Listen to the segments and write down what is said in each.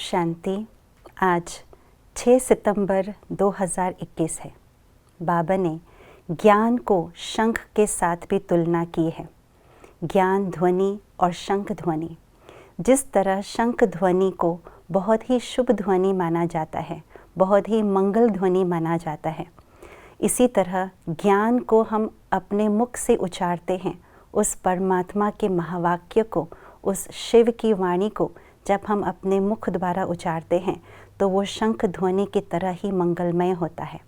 शांति। आज 6 सितंबर 2021 है। बाबा ने ज्ञान को शंख के साथ भी तुलना की है। ज्ञान ध्वनि और शंख ध्वनि, जिस तरह शंख ध्वनि को बहुत ही शुभ ध्वनि माना जाता है, बहुत ही मंगल ध्वनि माना जाता है, इसी तरह ज्ञान को हम अपने मुख से उच्चारते हैं। उस परमात्मा के महावाक्य को, उस शिव की वाणी को जब हम अपने मुख द्वारा उच्चारते हैं तो वो शंख ध्वनि की तरह ही मंगलमय होता है।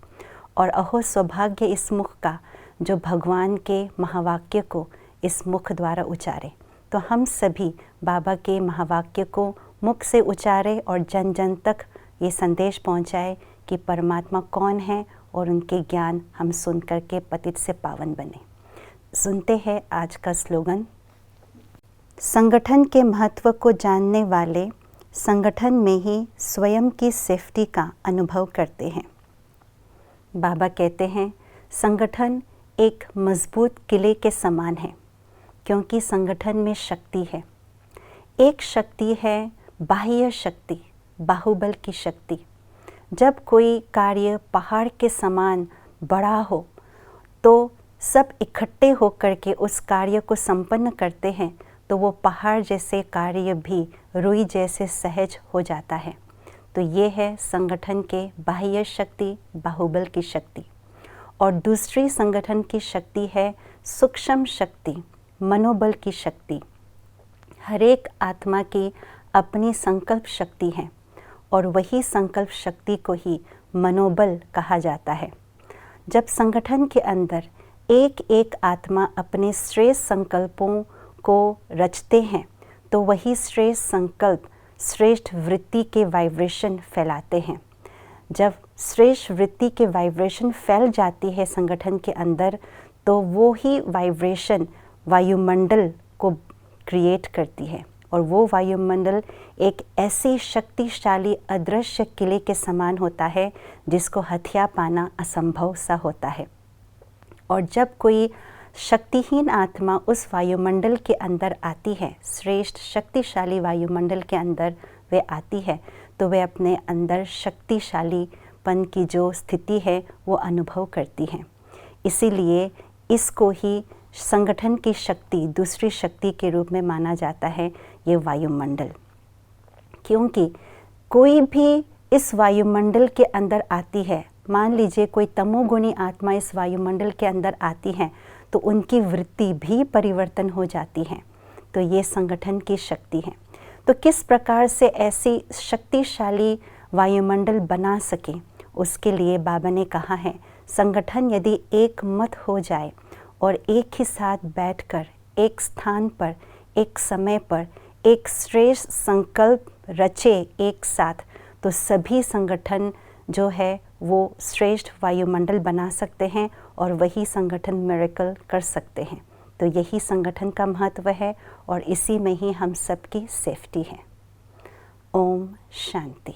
और अहो सौभाग्य इस मुख का जो भगवान के महावाक्य को इस मुख द्वारा उच्चारे। तो हम सभी बाबा के महावाक्य को मुख से उच्चारे और जन जन तक ये संदेश पहुंचाए कि परमात्मा कौन है और उनके ज्ञान हम सुन कर के पतित से पावन बने। सुनते हैं आज का स्लोगन। संगठन के महत्व को जानने वाले संगठन में ही स्वयं की सेफ्टी का अनुभव करते हैं। बाबा कहते हैं संगठन एक मजबूत किले के समान है, क्योंकि संगठन में शक्ति है। एक शक्ति है बाह्य शक्ति, बाहुबल की शक्ति। जब कोई कार्य पहाड़ के समान बड़ा हो तो सब इकट्ठे होकर के उस कार्य को संपन्न करते हैं, तो वो पहाड़ जैसे कार्य भी रुई जैसे सहज हो जाता है। तो ये है संगठन के बाह्य शक्ति, बाहुबल की शक्ति। और दूसरी संगठन की शक्ति है सूक्ष्म शक्ति, मनोबल की शक्ति। हर एक आत्मा की अपनी संकल्प शक्ति है और वही संकल्प शक्ति को ही मनोबल कहा जाता है। जब संगठन के अंदर एक एक आत्मा अपने श्रेष्ठ संकल्पों को रचते हैं तो वही श्रेष्ठ संकल्प श्रेष्ठ वृत्ति के वाइब्रेशन फैलाते हैं। जब श्रेष्ठ वृत्ति के वाइब्रेशन फैल जाती है संगठन के अंदर, तो वो ही वाइब्रेशन वायुमंडल को क्रिएट करती है। और वो वायुमंडल एक ऐसी शक्तिशाली अदृश्य किले के समान होता है जिसको हथिया पाना असंभव सा होता है। और जब कोई शक्तिहीन आत्मा उस वायुमंडल के अंदर आती है, श्रेष्ठ शक्तिशाली वायुमंडल के अंदर वे आती है, तो वे अपने अंदर शक्तिशालीपन की जो स्थिति है वो अनुभव करती हैं। इसीलिए इसको ही संगठन की शक्ति, दूसरी शक्ति के रूप में माना जाता है, ये वायुमंडल। क्योंकि कोई भी इस वायुमंडल के अंदर आती है, मान लीजिए कोई तमोगुणी आत्मा इस वायुमंडल के अंदर आती है, तो उनकी वृत्ति भी परिवर्तन हो जाती है। तो ये संगठन की शक्ति है। तो किस प्रकार से ऐसी शक्तिशाली वायुमंडल बना सके, उसके लिए बाबा ने कहा है संगठन यदि एक मत हो जाए और एक ही साथ बैठकर एक स्थान पर, एक समय पर एक श्रेष्ठ संकल्प रचे एक साथ, तो सभी संगठन जो है वो श्रेष्ठ वायुमंडल बना सकते हैं और वही संगठन मिरेकल कर सकते हैं। तो यही संगठन का महत्व है और इसी में ही हम सबकी सेफ्टी है। ओम शांति।